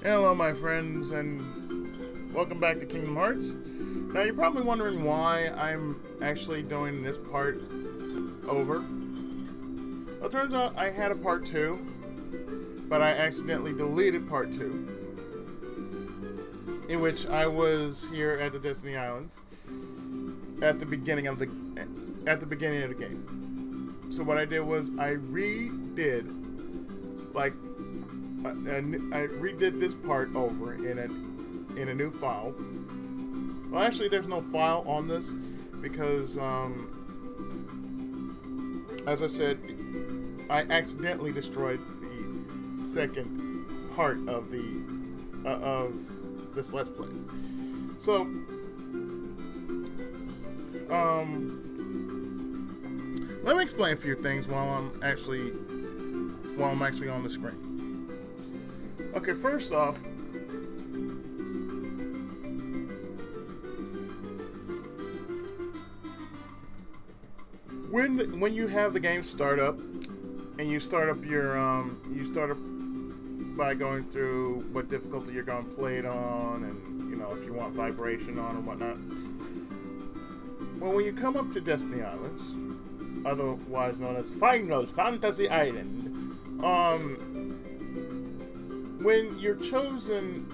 Hello my friends, and welcome back to Kingdom Hearts. Now you're probably wondering why I'm actually doing this part over. Well, it turns out I had a part 2, but I accidentally deleted part 2, in which I was here at the Destiny Islands at the beginning of the game. So what I did was I redid this part over in a new file. Well, actually, there's no file on this because, as I said, I accidentally destroyed the second part of this Let's Play. So, let me explain a few things while I'm actually on the screen. Okay, first off, when you have the game start up, and you start up by going through what difficulty you're going to play it on, and if you want vibration on or whatnot. Well, when you come up to Destiny Islands, otherwise known as Final Fantasy Island, when you've chosen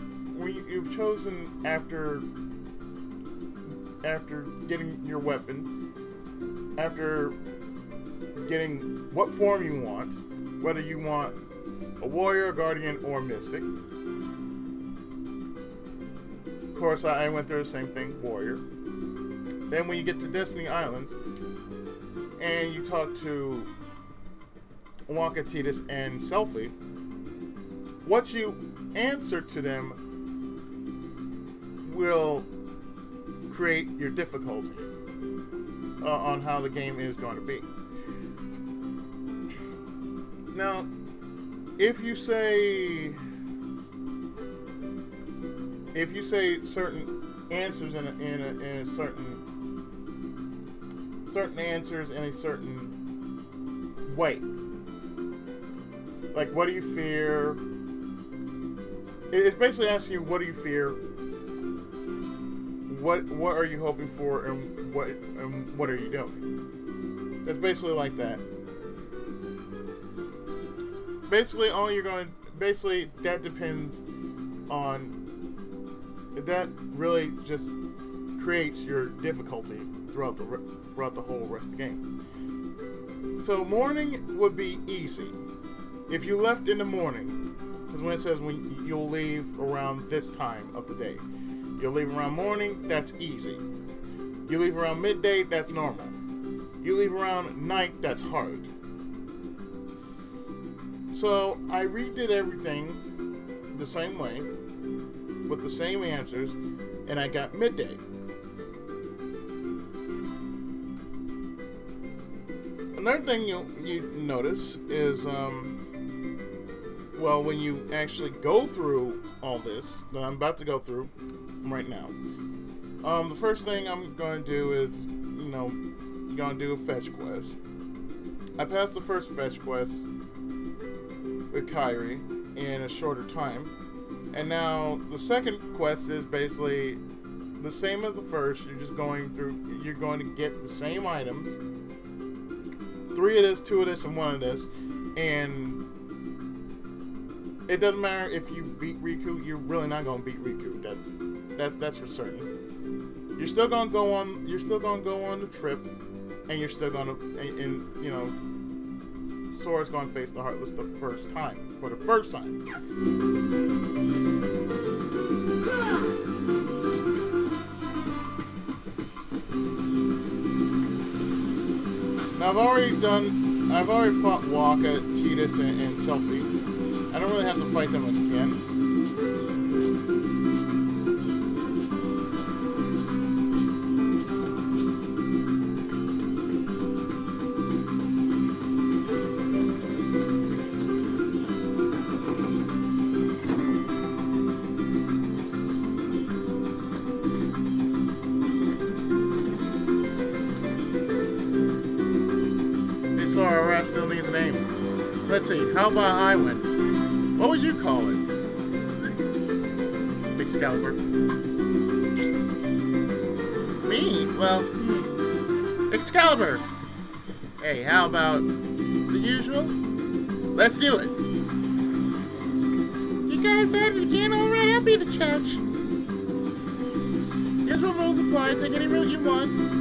after getting your weapon, after getting what form you want, whether you want a warrior, guardian, or mystic. Of course, I went through the same thing, warrior. Then when you get to Destiny Islands and you talk to Wonka, Tidus, and Selphie, what you answer to them will create your difficulty on how the game is going to be. Now, if you say certain answers in a certain answers in a certain way, like what do you fear? It's basically asking you, what do you fear? What are you hoping for, and what are you doing? It's basically like that. Basically, that depends on. That really just creates your difficulty throughout the whole rest of the game. So morning would be easy if you left in the morning. Because when it says when you'll leave around this time of the day, you'll leave around morning, that's easy. You leave around midday, that's normal. You leave around night, that's hard. So I redid everything the same way, with the same answers, and I got midday. Another thing you notice is, well, when you actually go through all this that I'm about to go through right now, the first thing I'm going to do is, you're going to do a fetch quest. I passed the first fetch quest with Kairi in a shorter time, and now the second quest is basically the same as the first. You're going to get the same items, 3 of this, 2 of this, and 1 of this, and it doesn't matter if you beat Riku. You're really not going to beat Riku. That's for certain. You're still going to go on. You're still going to go on the trip, and you're still going to, Sora's going to face the Heartless for the first time. Now I've already fought Waka, Tidus, and Selphie. I don't really have to fight them again. Sora still needs a name. Let's see, how about Iwan? What would you call it? Excalibur. Me? Well, Excalibur. Hey, how about the usual? Let's do it. You guys had it again? Alright, I'll be the judge. Here's what rules apply. Take any route you want.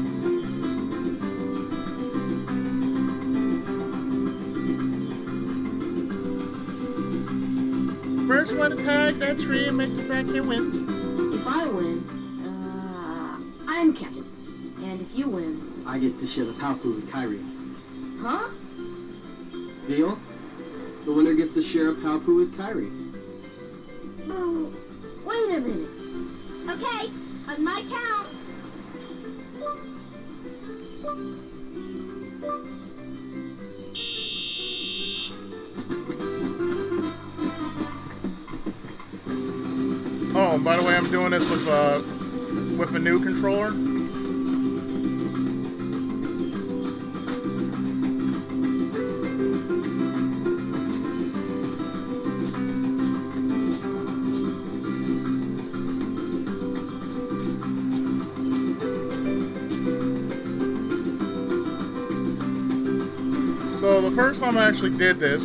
First one to tag that tree and makes it back here wins. If I win, I'm captain. And if you win... I get to share the power pool with Kairi. Huh? Deal? The winner gets to share a power pool with Kairi. Oh, wait a minute. Okay, on my count. Oh, by the way, I'm doing this with a new controller. So the first time I actually did this,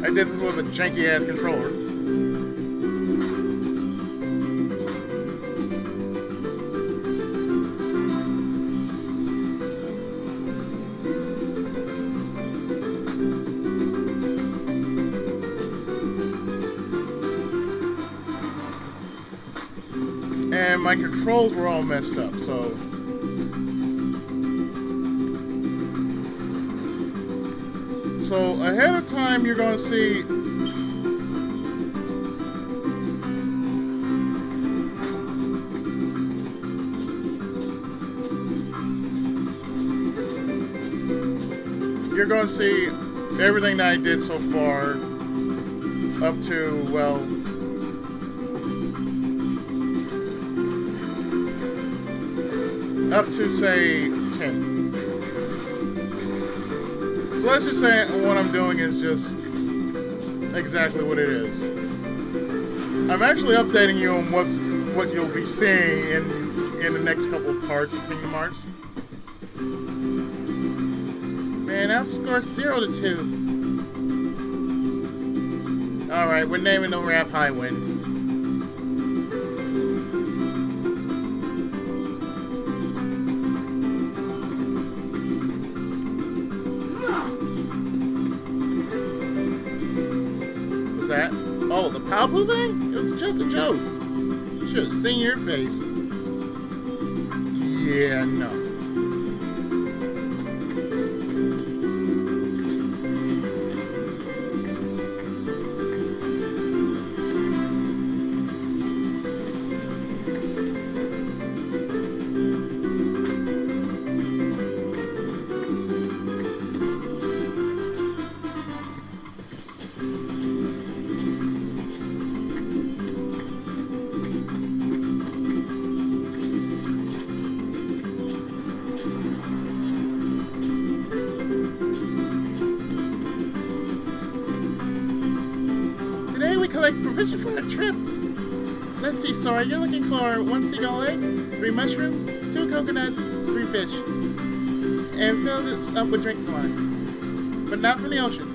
I did this with a janky ass controller. And my controls were all messed up, so ahead of time you're going to see everything that I did so far up to, well, up to say 10. Let's just say what I'm doing is just exactly what it is. I'm actually updating you on what you'll be seeing in the next couple of parts of Kingdom Hearts. Man, our score's 0-2. Alright, we're naming the Raph Highwind. That? Oh, the Palpable thing? It was just a joke. Should have seen your face. Yeah, no. Collect provision for a trip. Let's see, Sora, you're looking for 1 seagull egg, 3 mushrooms, 2 coconuts, 3 fish. And fill this up with drinking water. But not from the ocean.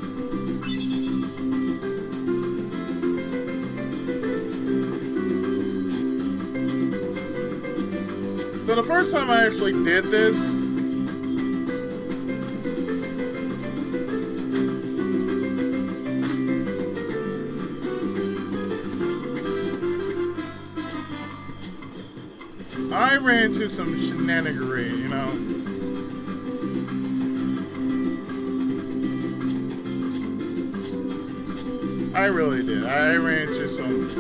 So the first time I actually did this, I ran into some shenanigery, you know. I really did. I ran into some...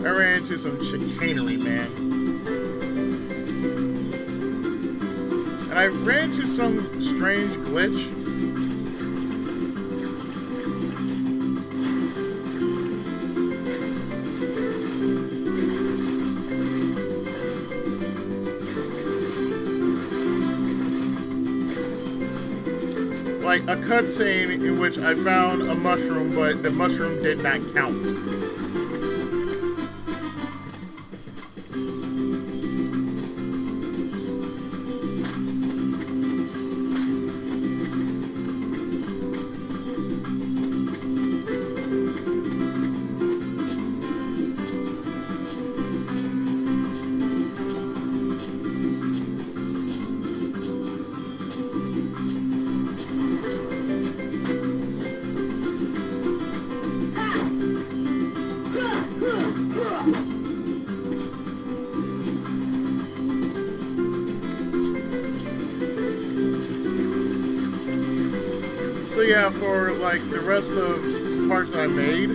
I ran into some chicanery, man. And I ran into some strange glitch. like a cutscene in which I found a mushroom, but the mushroom did not count. So yeah, for like the rest of the parts that I made,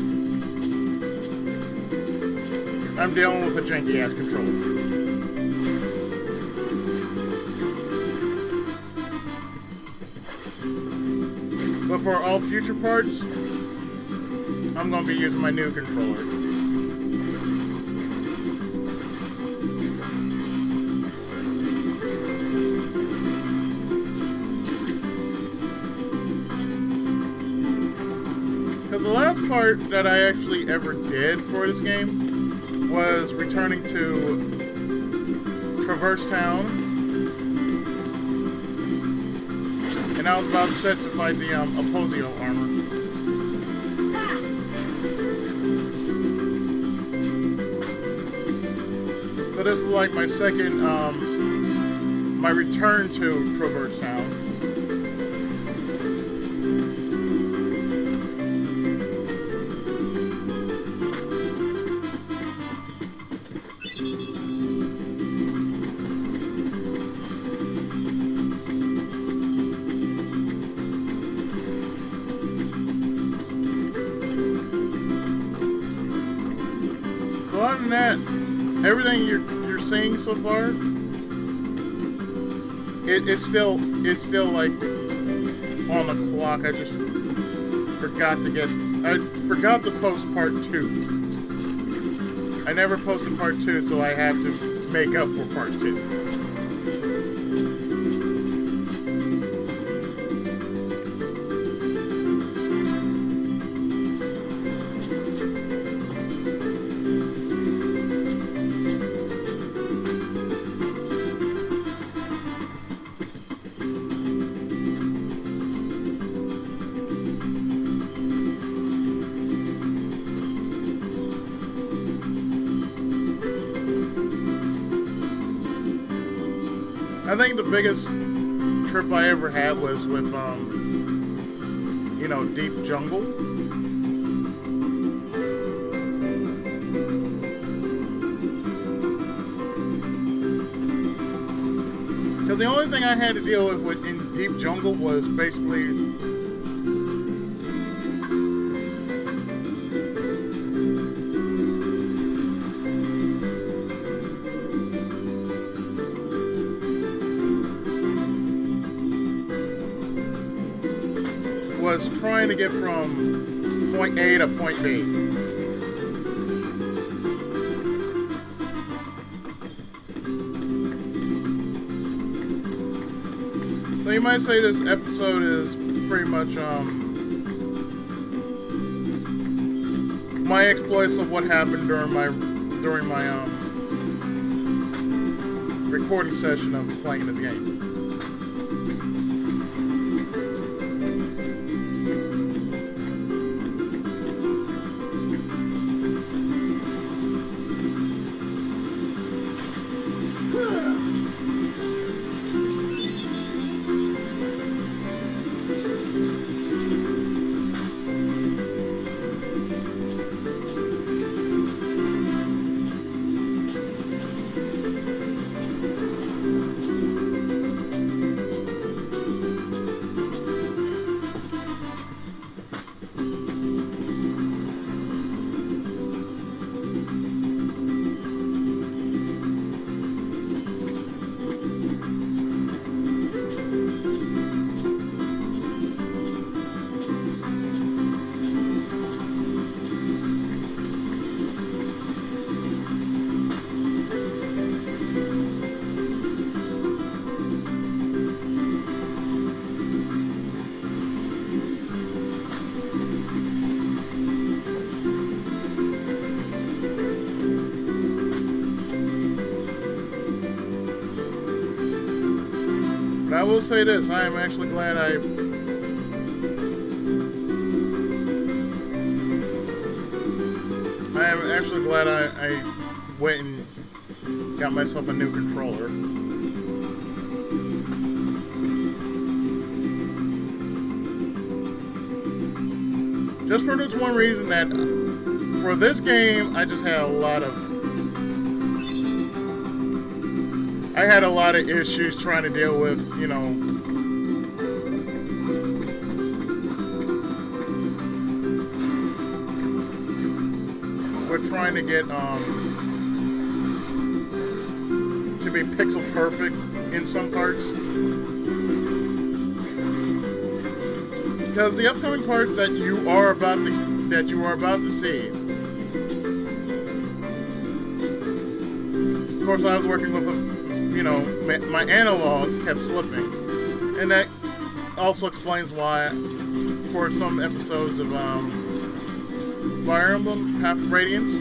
I'm dealing with a janky ass controller. But for all future parts, I'm gonna be using my new controller. Because the last part that I actually ever did for this game was returning to Traverse Town, and I was about set to fight the Opposio armor. So this is like my second, my return to Traverse Town. So other than that, everything you're seeing so far, it's still like on the clock. I just forgot to post part 2. I never posted part 2, so I have to make up for part 2. I think the biggest trip I ever had was with, you know, Deep Jungle. Because the only thing I had to deal with in Deep Jungle was basically trying to get from point A to point B. So you might say this episode is pretty much my exploits of what happened during my recording session of playing this game. Now, I will say this, I am actually glad I went and got myself a new controller. Just for this one reason, that for this game, I just had a lot of issues trying to deal with, you know, we're trying to get to be pixel perfect in some parts. Because the upcoming parts that you are about to see. Of course, I was working with my analog kept slipping, and that also explains why, for some episodes of Fire Emblem Path of Radiance,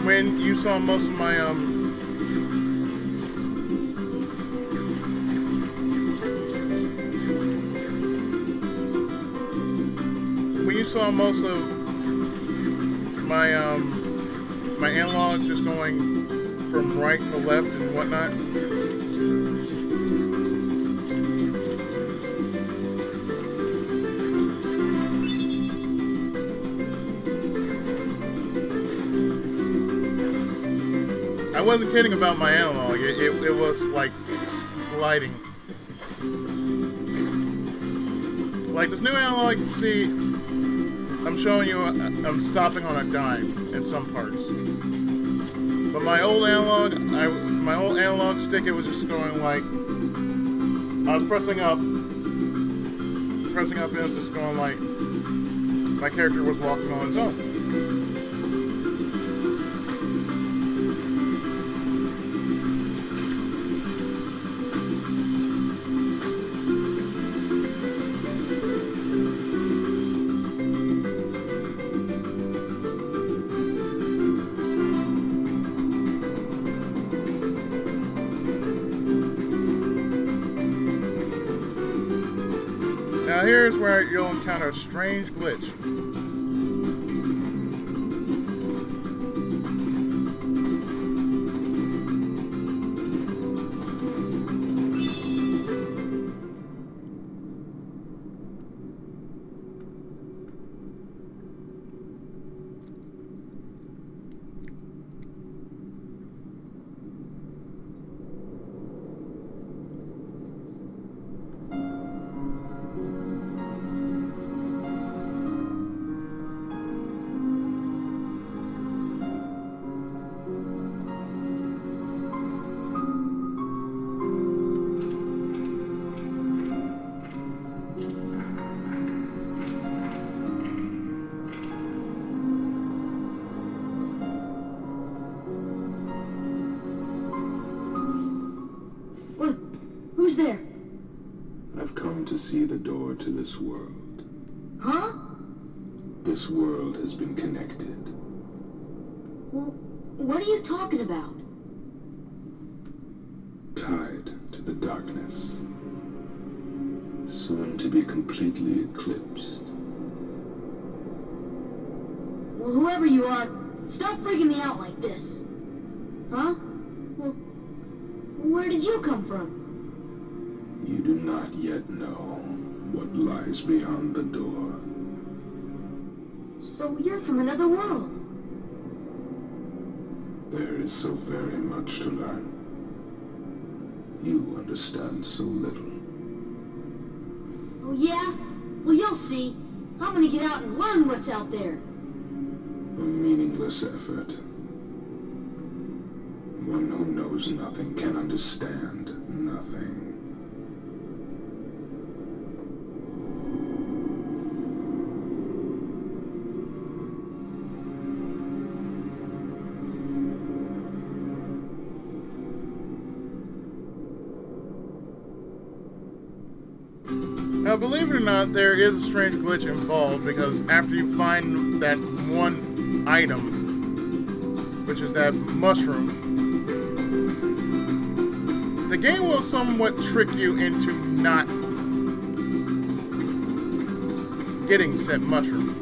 when you saw most of my my analog just going from right to left and whatnot. I wasn't kidding about my analog. It was like sliding. Like this new analog, you can see, I'm showing you, I'm stopping on a dime in some parts. But my old analog, my old analog stick, it was just going like, I was pressing up, and it was just going like, my character was walking on his own. Now here's where you'll encounter a strange glitch. Who's there? I've come to see the door to this world. Huh? This world has been connected. Well, what are you talking about? Tied to the darkness. Soon to be completely eclipsed. Well, whoever you are, stop freaking me out like this. Huh? Well, where did you come from? You do not yet know what lies beyond the door. So you're from another world. There is so very much to learn. You understand so little. Oh yeah? Well, you'll see. I'm gonna get out and learn what's out there. A meaningless effort. One who knows nothing can understand nothing. Now, believe it or not, there is a strange glitch involved, because after you find that one item, which is that mushroom, the game will somewhat trick you into not getting said mushroom.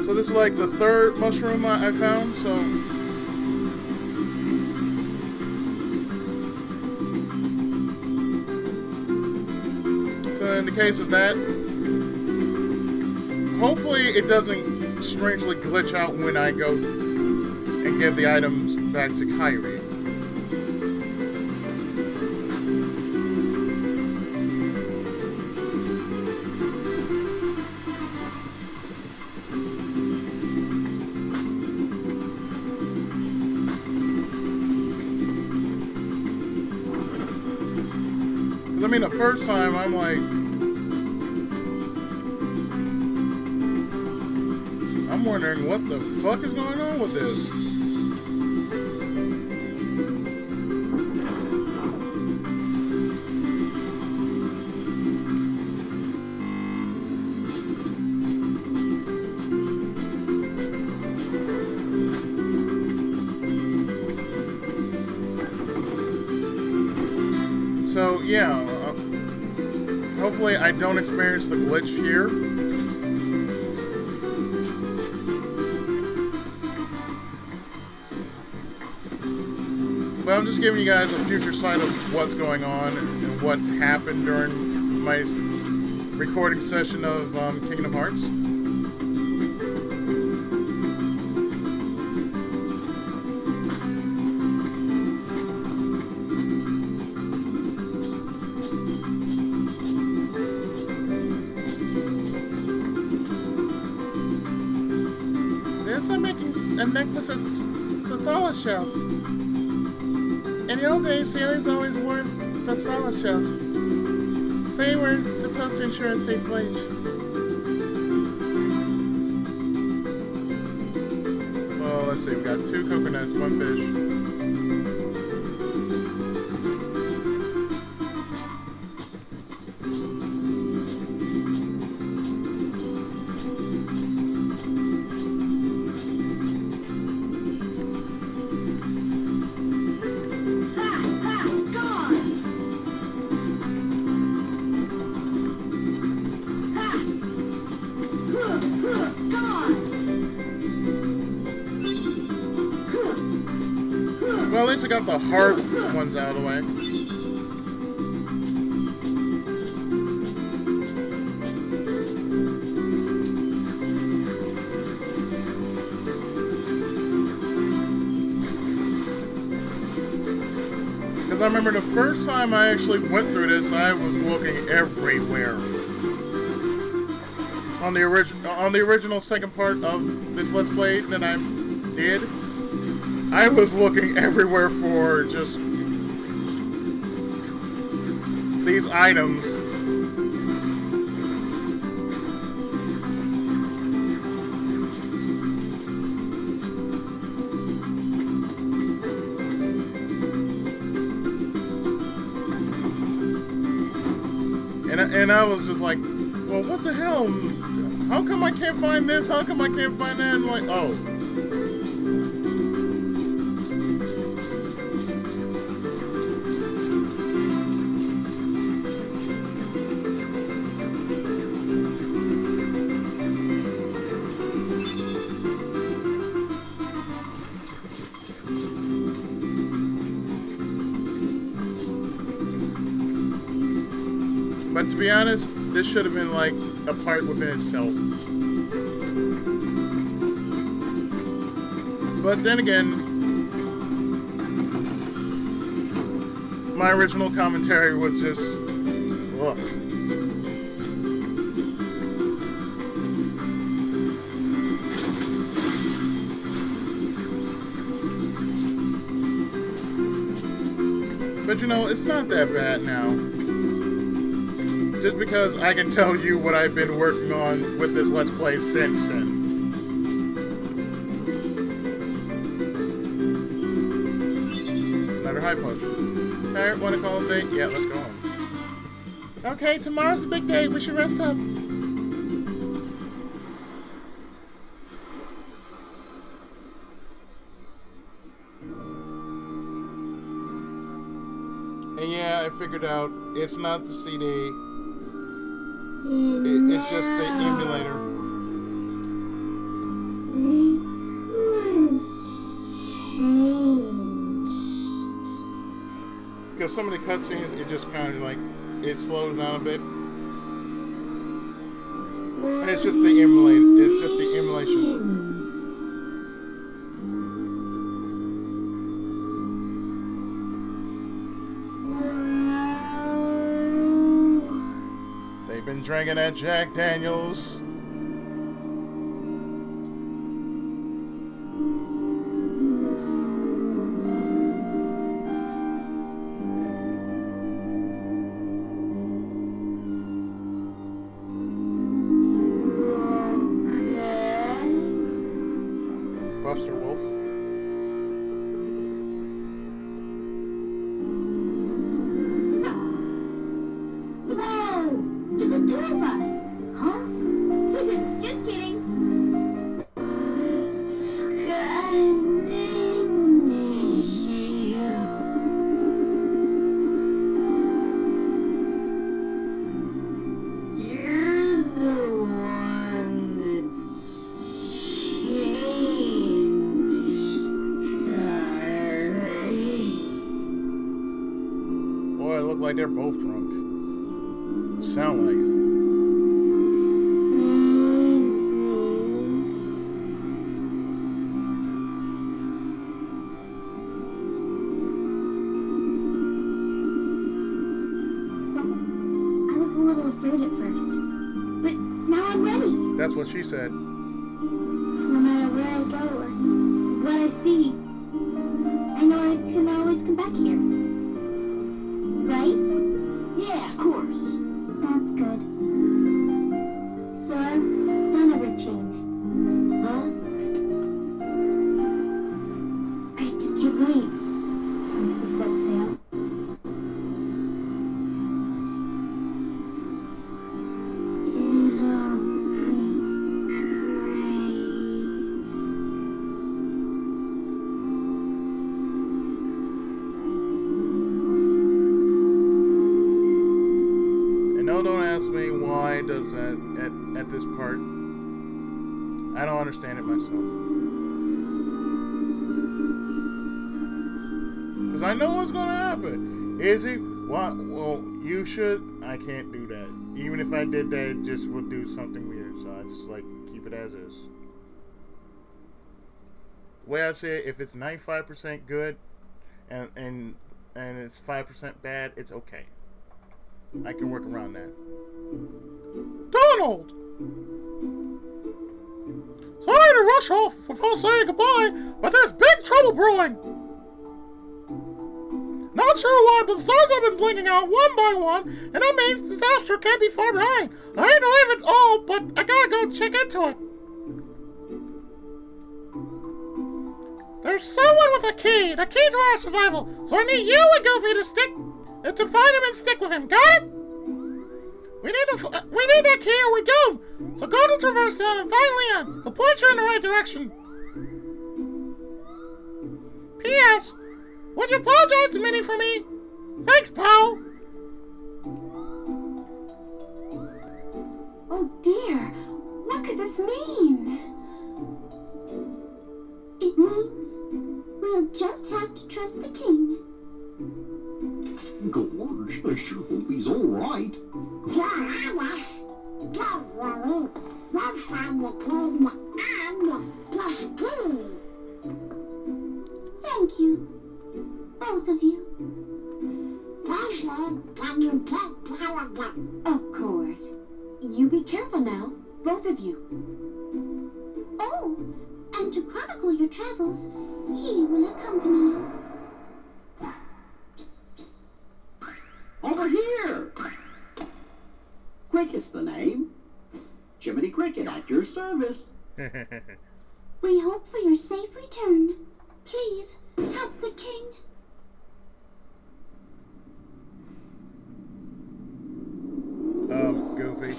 So this is like the third mushroom I found, so in the case of that, hopefully it doesn't strangely glitch out when I go and give the items back to Kairi. I mean, the first time I'm like, I'm wondering what the fuck is going on with this. So yeah, hopefully I don't experience the glitch here. But I'm just giving you guys a future sight of what's going on and what happened during my recording session of Kingdom Hearts. I'm making a necklace of the Thala shells. In the old days, sailors always wore the Thala shells. They were supposed to ensure a safe voyage. Well, let's see, we got 2 coconuts, 1 fish. Well, at least I got the hard ones out of the way. Because I remember the first time I actually went through this, I was looking everywhere. On the original second part of this Let's Play that I did, I was looking everywhere for just these items. And I was just like, well, what the hell? How come I can't find this? How come I can't find that? And like, oh. But to be honest, this should have been like a part within itself. But then again, my original commentary was just, ugh. But you know, it's not that bad now. Just because I can tell you what I've been working on with this Let's Play since then. Another high potion. Alright, wanna call it a day? Yeah, let's go home. Okay, tomorrow's the big day. We should rest up. figured out it's not the CD. It's just the emulator. Because some of the cutscenes, it just kind of like, it slows down a bit. And it's just the emulate. It's just the emulation. They've been drinking that Jack Daniels. Buster Wolf. Whoa! Just the two of us! Huh? Just kidding. You're the one that's Boy, it look like they're both drunk. Sound like it. I was a little afraid at first, but now I'm ready. That's what she said. No matter where I go or what I see, I know I can always come back here. Right? Yeah, of course. That's good. Sora, don't ever change. Huh? I just can't wait. Once we set sail. No, don't ask me why it does that at this part. I don't understand it myself. Because I know what's going to happen. Is he? What? Well, you should. I can't do that. Even if I did that, it just would do something weird. So I just like keep it as is. The way I say it, if it's 95% good and it's 5% bad, it's okay. I can work around that. Donald! Sorry to rush off before saying goodbye, but there's big trouble brewing! Not sure why, but stars have been blinking out one by one, and that means disaster can't be far behind. I hate to leave it all, but I gotta go check into it. There's someone with a key, the key to our survival, so I need you and Goofy to find him and stick with him. Got it? We need that key or we're doomed. So go to Traverse Town and find Leon. He'll point you in the right direction. P.S. Would you apologize to Minnie for me? Thanks, pal. Oh dear, what could this mean? It means we'll just have to trust the king. Gosh, I sure hope he's all right. Don't worry, we'll find the king and the king. Thank you, both of you. Daisy, can you take care of them? Of course. You be careful now, both of you. Oh, and to chronicle your travels, he will accompany you. Over here! Cricket's the name. Jiminy Cricket at your service. We hope for your safe return. Please, help the king. Goofy.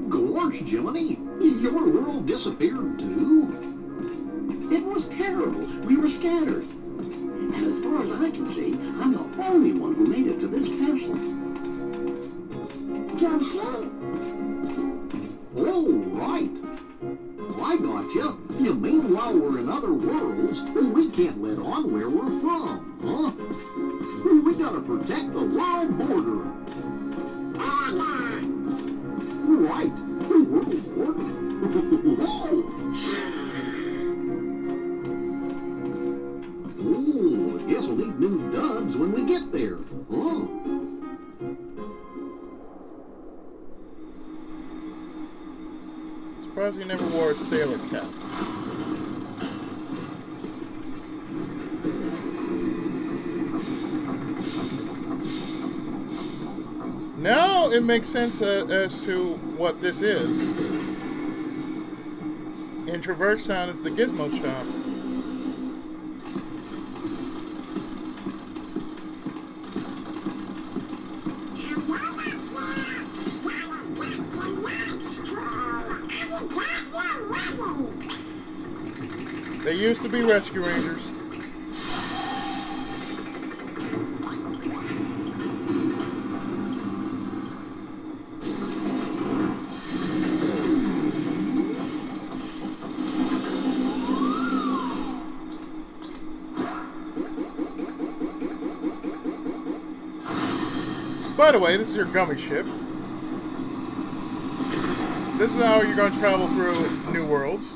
Gosh, Jiminy, disappeared too? It was terrible. We were scattered. And as far as I can see, I'm the only one who made it to this castle. You're here. Oh, right. I gotcha. You mean while we're in other worlds, we can't let on where we're from, huh? We gotta protect the world border. Right. The world border. Oh, I guess we'll need new duds when we get there, huh? Surprised he never wore a sailor cap. Now it makes sense as to what this is. In Traverse Town, it's the Gizmo Shop. They used to be rescue rangers. By the way, this is your gummy ship. This is how you're going to travel through New Worlds.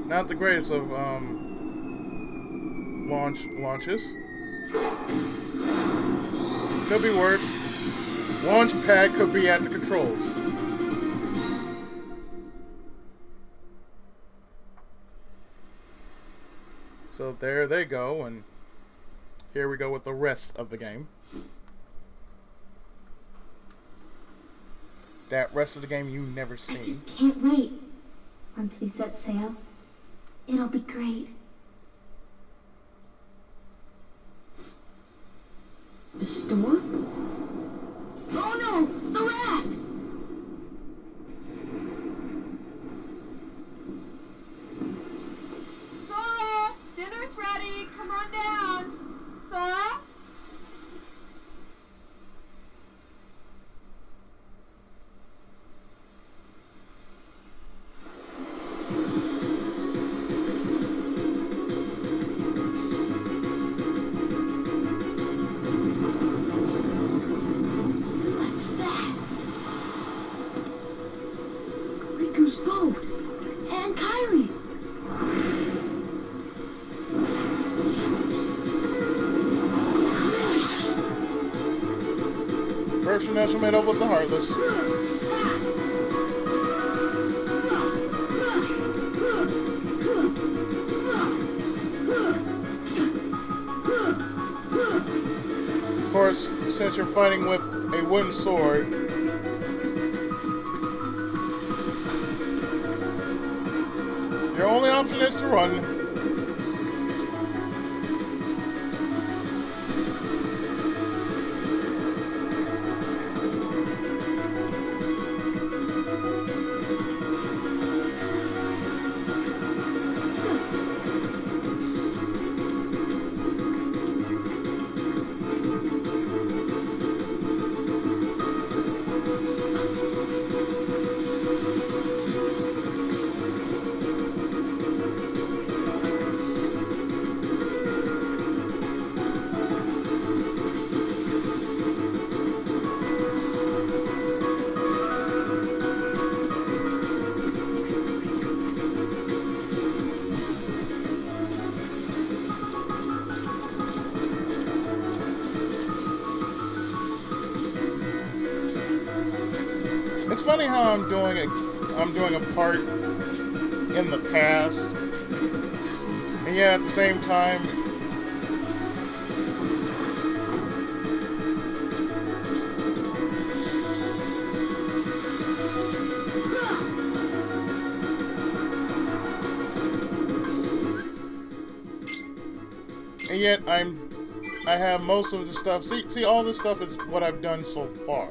Not the greatest of launches. Could be worse. Launch pad could be at the controls. So there they go, and here we go with the rest of the game. That rest of the game you've never seen. I just can't wait. Once we set sail, it'll be great. The storm? Oh no! The raft! Sora! Dinner's ready! Come on down! Sora? What's that? Riku's boat! And Kairi's! First National made up with the Heartless. Of course, since you're fighting with a wooden sword, your only option is to run. It's funny how I'm doing a part in the past, and yet at the same time, And yet I have most of the stuff. See, all this stuff is what I've done so far.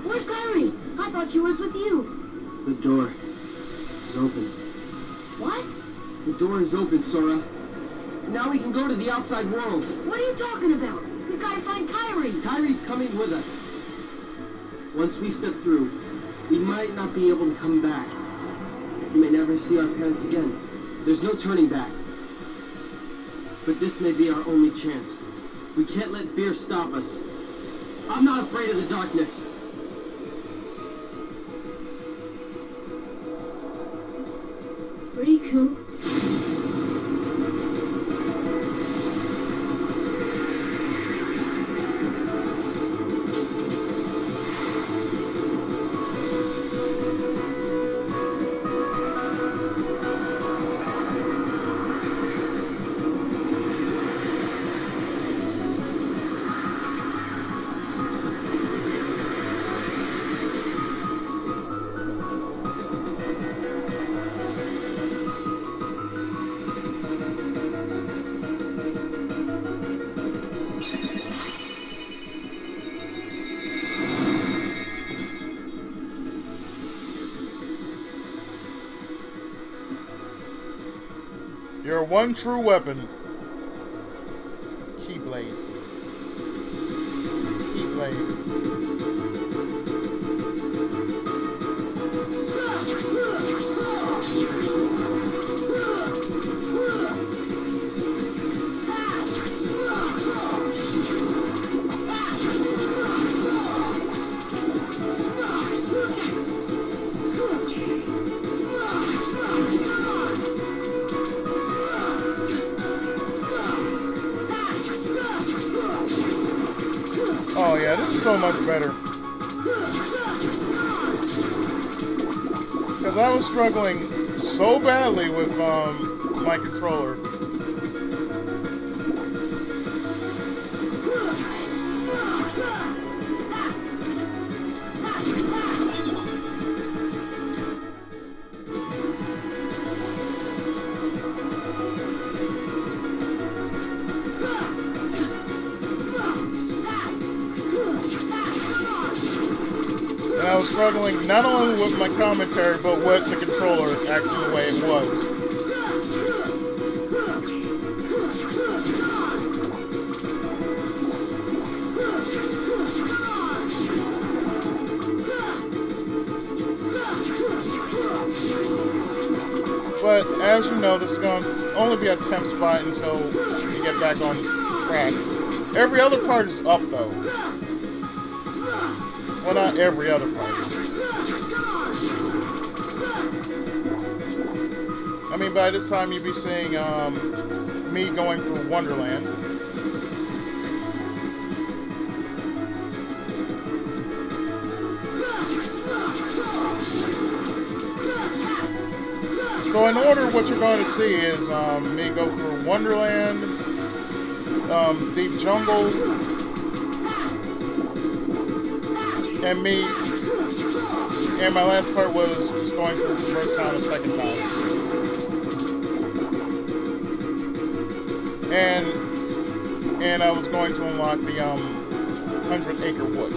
Where's Kairi? I thought she was with you. The door is open. What? The door is open, Sora. Now we can go to the outside world. What are you talking about? We gotta find Kairi. Kairi's coming with us. Once we step through, we might not be able to come back. We may never see our parents again. There's no turning back. But this may be our only chance. We can't let fear stop us. I'm not afraid of the darkness. Riku. Your one true weapon. Keyblade. Oh yeah, this is so much better. Because I was struggling so badly with my controller. I was struggling not only with my commentary, but with the controller acting the way it was. But as you know, this is going to only be a temp spot until you get back on track. Every other part is up, though. Well, not every other part. I mean, by this time you'll be seeing me going through Wonderland. So in order, what you're going to see is me go through Wonderland, Deep Jungle, and me, and my last part was just going through Traverse Town a second time. And I was going to unlock the 100 Acre Wood.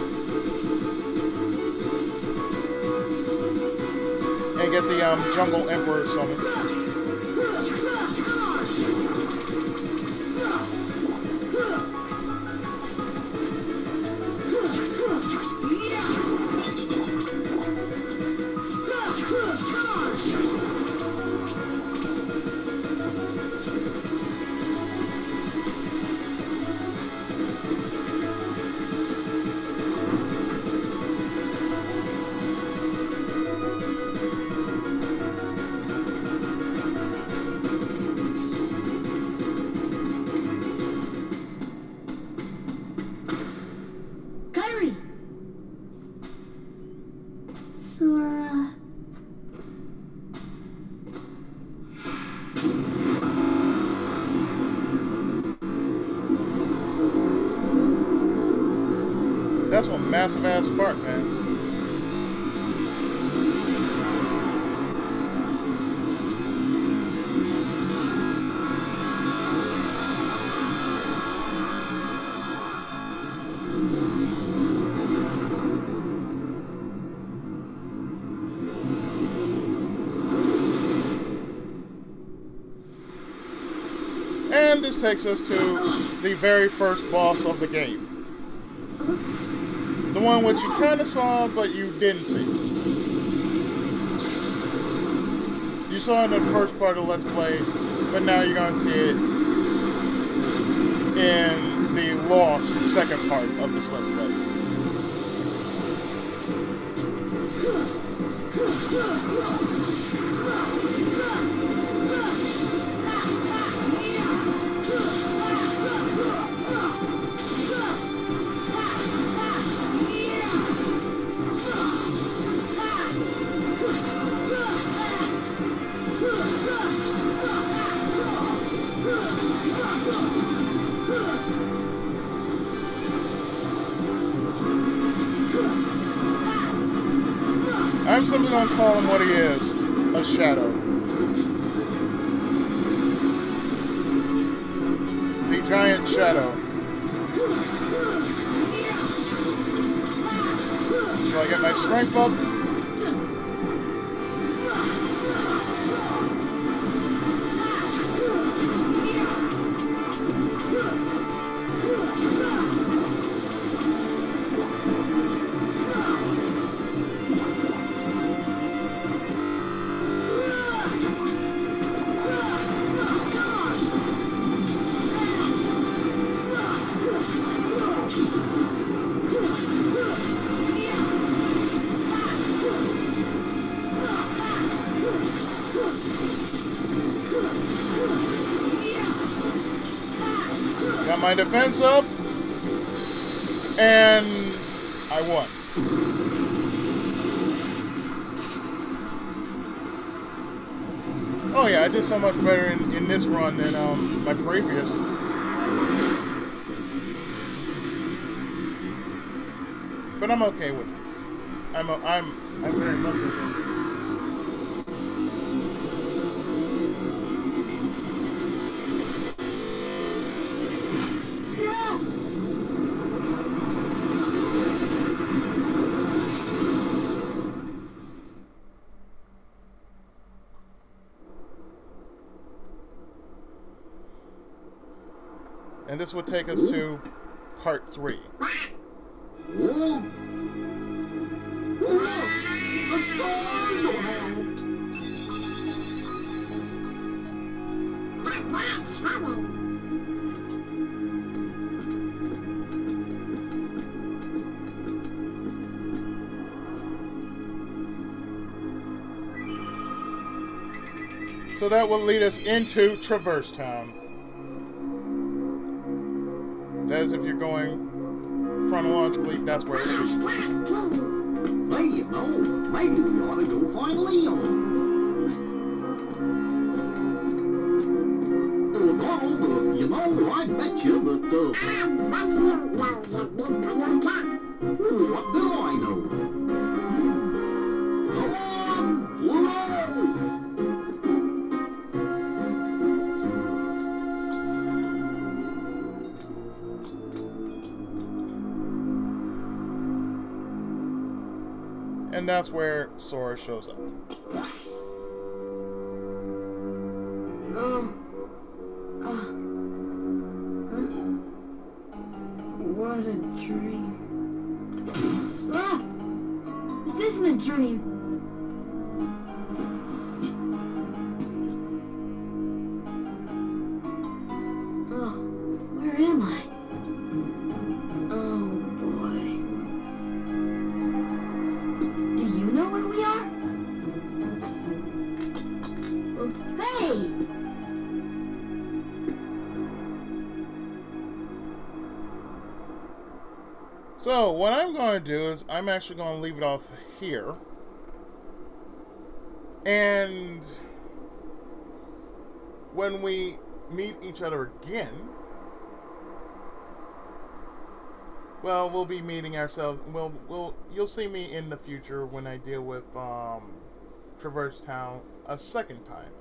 And get the Jungle Emperor summon. That's one massive ass fart, man. And this takes us to the very first boss of the game. The one which you kind of saw, but you didn't see. You saw it in the first part of Let's Play, but now you're going to see it in the lost second part of this Let's Play. I'm simply going to call him what he is, a shadow. The giant shadow. So I get my strength up. Got my defense up, and I won. Oh yeah, I did so much better in this run than my previous. But I'm okay with this. I'm very much okay with this. And this would take us to part 3. Oh, look! The stars are out! But that's trouble. So that will lead us into Traverse Town. That is if you're going chronologically, that's where it is. Hey, you know, maybe we ought to go find Leon. Donald, you know, I bet you that, what do I know? Come on, Pluto! And that's where Sora shows up. What a dream. Ah! This isn't a dream. Oh, where am I? Oh boy. Do you know where we are? Hey! So, what I'm going to do is I'm actually going to leave it off here. And when we meet each other again, well, we'll be meeting ourselves. You'll see me in the future when I deal with Traverse Town a second time.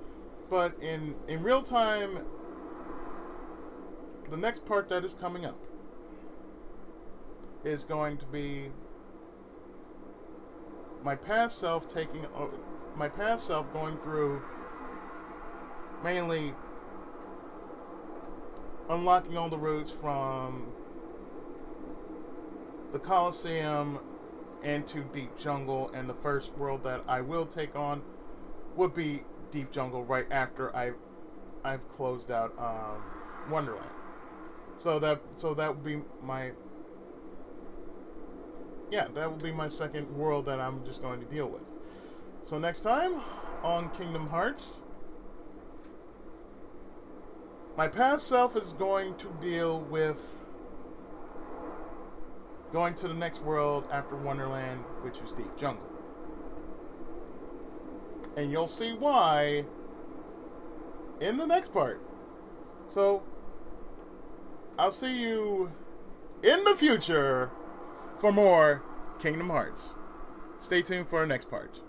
But in real time, the next part that is coming up is going to be my past self going through, mainly unlocking all the routes from the Colosseum into Deep Jungle, and the first world that I will take on would be Deep Jungle right after I've closed out Wonderland. So that would be my that would be my second world that I'm just going to deal with. So next time on Kingdom Hearts, my past self is going to deal with going to the next world after Wonderland, which is Deep Jungle. And you'll see why in the next part. So, I'll see you in the future for more Kingdom Hearts. Stay tuned for our next part.